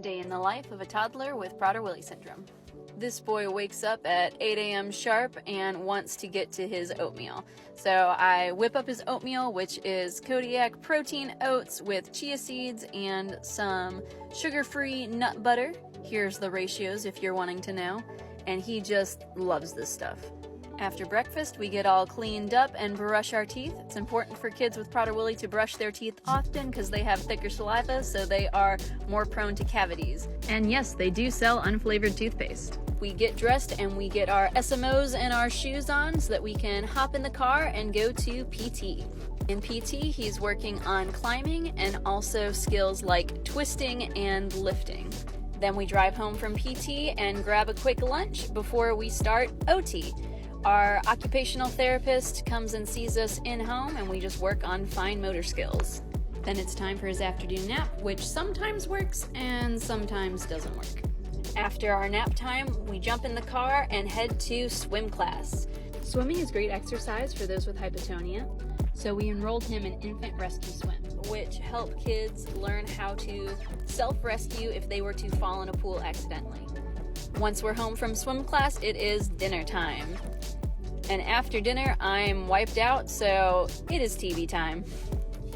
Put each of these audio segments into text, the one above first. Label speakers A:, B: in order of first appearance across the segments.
A: Day in the life of a toddler with Prader-Willi syndrome. This boy wakes up at 8 a.m. sharp and wants to get to his oatmeal. So I whip up his oatmeal, which is Kodiak protein oats with chia seeds and some sugar-free nut butter. Here's the ratios if you're wanting to know. And he just loves this stuff. After breakfast, we get all cleaned up and brush our teeth. It's important for kids with Prader-Willi to brush their teeth often because they have thicker saliva, so they are more prone to cavities. And yes, they do sell unflavored toothpaste. We get dressed and we get our SMOs and our shoes on so that we can hop in the car and go to PT. In PT, he's working on climbing and also skills like twisting and lifting. Then we drive home from PT and grab a quick lunch before we start OT. Our occupational therapist comes and sees us in home and we just work on fine motor skills. Then it's time for his afternoon nap, which sometimes works and sometimes doesn't work. After our nap time, we jump in the car and head to swim class. Swimming is great exercise for those with hypotonia, so we enrolled him in infant rescue swim, which help kids learn how to self-rescue if they were to fall in a pool accidentally. Once we're home from swim class, it is dinner time. And after dinner, I'm wiped out, so it is TV time.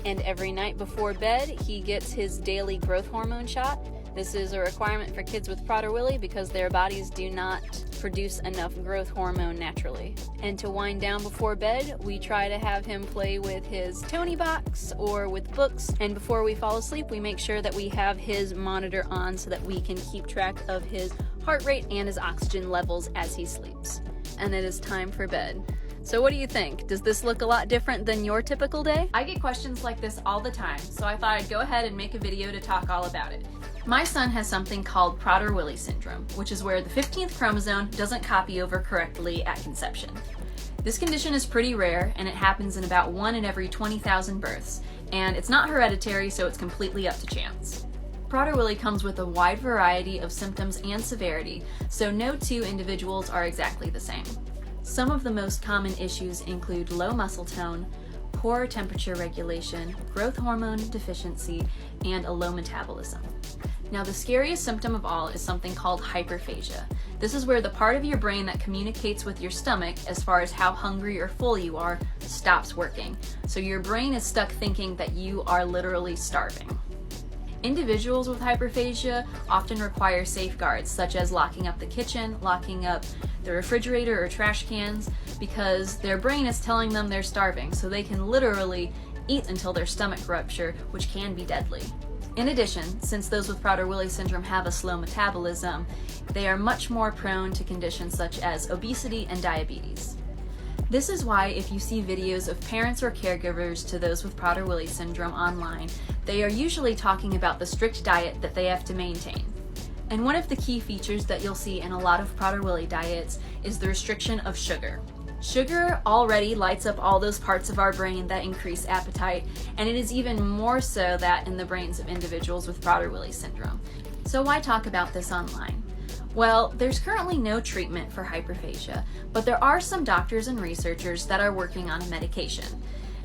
A: And every night before bed, he gets his daily growth hormone shot. This is a requirement for kids with Prader-Willi because their bodies do not produce enough growth hormone naturally. And to wind down before bed, we try to have him play with his Tony box or with books. And before we fall asleep, we make sure that we have his monitor on so that we can keep track of his heart rate and his oxygen levels as he sleeps. And it is time for bed. So what do you think? Does this look a lot different than your typical day? I get questions like this all the time, so I thought I'd go ahead and make a video to talk all about it. My son has something called Prader-Willi syndrome, which is where the 15th chromosome doesn't copy over correctly at conception. This condition is pretty rare, and it happens in about 1 in every 20,000 births, and it's not hereditary, so it's completely up to chance. Prader-Willi comes with a wide variety of symptoms and severity, so no two individuals are exactly the same. Some of the most common issues include low muscle tone, poor temperature regulation, growth hormone deficiency, and a low metabolism. Now, the scariest symptom of all is something called hyperphagia. This is where the part of your brain that communicates with your stomach as far as how hungry or full you are stops working. So your brain is stuck thinking that you are literally starving. Individuals with hyperphagia often require safeguards such as locking up the kitchen, locking up the refrigerator or trash cans, because their brain is telling them they're starving, so they can literally eat until their stomach rupture, which can be deadly. In addition, since those with Prader-Willi syndrome have a slow metabolism, they are much more prone to conditions such as obesity and diabetes. This is why if you see videos of parents or caregivers to those with Prader-Willi syndrome online, they are usually talking about the strict diet that they have to maintain. And one of the key features that you'll see in a lot of Prader-Willi diets is the restriction of sugar. Sugar already lights up all those parts of our brain that increase appetite, and it is even more so that in the brains of individuals with Prader-Willi syndrome. So why talk about this online? Well, there's currently no treatment for hyperphagia, but there are some doctors and researchers that are working on a medication.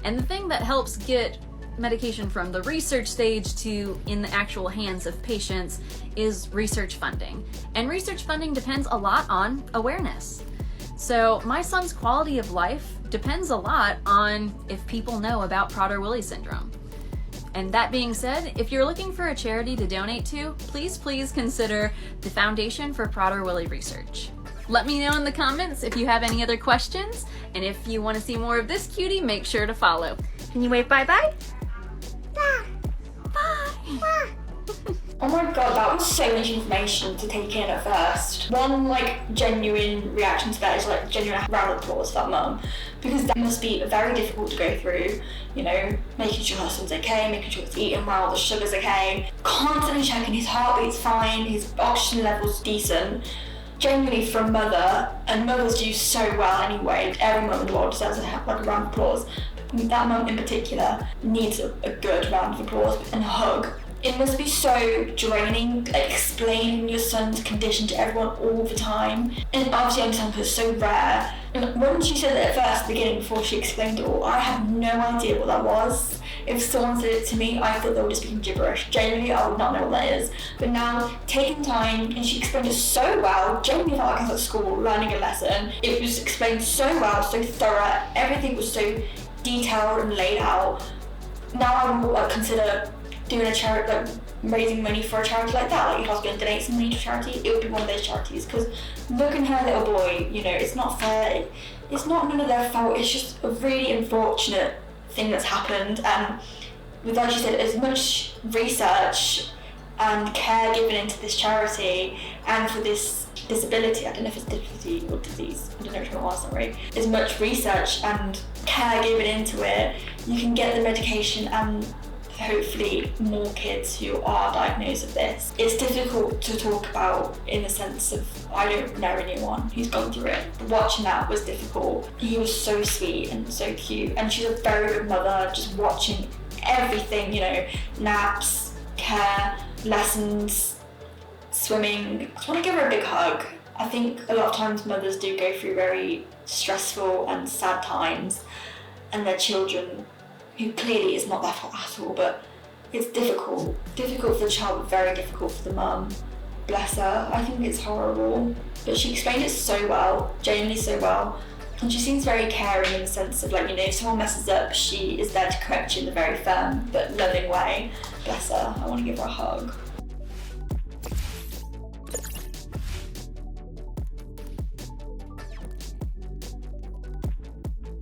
A: And the thing that helps get medication from the research stage to in the actual hands of patients is research funding. And research funding depends a lot on awareness. So my son's quality of life depends a lot on if people know about Prader-Willi syndrome. And that being said, if you're looking for a charity to donate to, please consider the Foundation for Prader-Willi Research. Let me know in the comments if you have any other questions, and if you want to see more of this cutie, make sure to follow. Can you wave bye-bye? Bye! Bye!
B: Oh my god, that was so much information to take in at first. One genuine reaction to that is genuine round of applause for that mum, because that must be very difficult to go through, making sure her son's okay, making sure he's eating well, the sugar's okay, constantly checking his heartbeat's fine, his oxygen level's decent. Genuinely for a mother, and mothers do so well anyway, every mum in the world deserves a round of applause. That mum in particular needs a good round of applause and a hug. It must be so draining, explaining your son's condition to everyone all the time. And obviously I understand because it's so rare. And when she said it at first, at the beginning, before she explained it all, I had no idea what that was. if someone said it to me, I thought they were just speaking gibberish. Genuinely, I would not know what that is. But now, taking time, and she explained it so well, genuinely felt like I was at school learning a lesson. It was explained so well, so thorough, everything was so detailed and laid out. Now I would like consider doing a charity, like raising money for a charity like that. Like if I was going to donate some money to charity, it would be one of those charities. Because look at her little boy, you know, it's not fair. It's not none of their fault. It's just a really unfortunate thing that's happened. And with, like you said, as much research and care given into this charity and for this disability, I don't know if it's disability or disease, I don't know which one it was, sorry. As much research and care given into it, you can get the medication and hopefully more kids who are diagnosed with this. It's difficult to talk about in the sense of I don't know anyone who's gone through it. Watching that was difficult. He was so sweet and so cute, and she's a very good mother, just watching everything, you know, naps, care, lessons, swimming. I just want to give her a big hug. I think a lot of times mothers do go through very stressful and sad times, and their children, who clearly is not their fault at all, but it's difficult. Difficult for the child, but very difficult for the mum. Bless her. I think it's horrible. But she explained it so well, genuinely so well. And she seems very caring in the sense of, like, you know, if someone messes up, she is there to correct you in a very firm but loving way. Bless her. I want to give her a hug.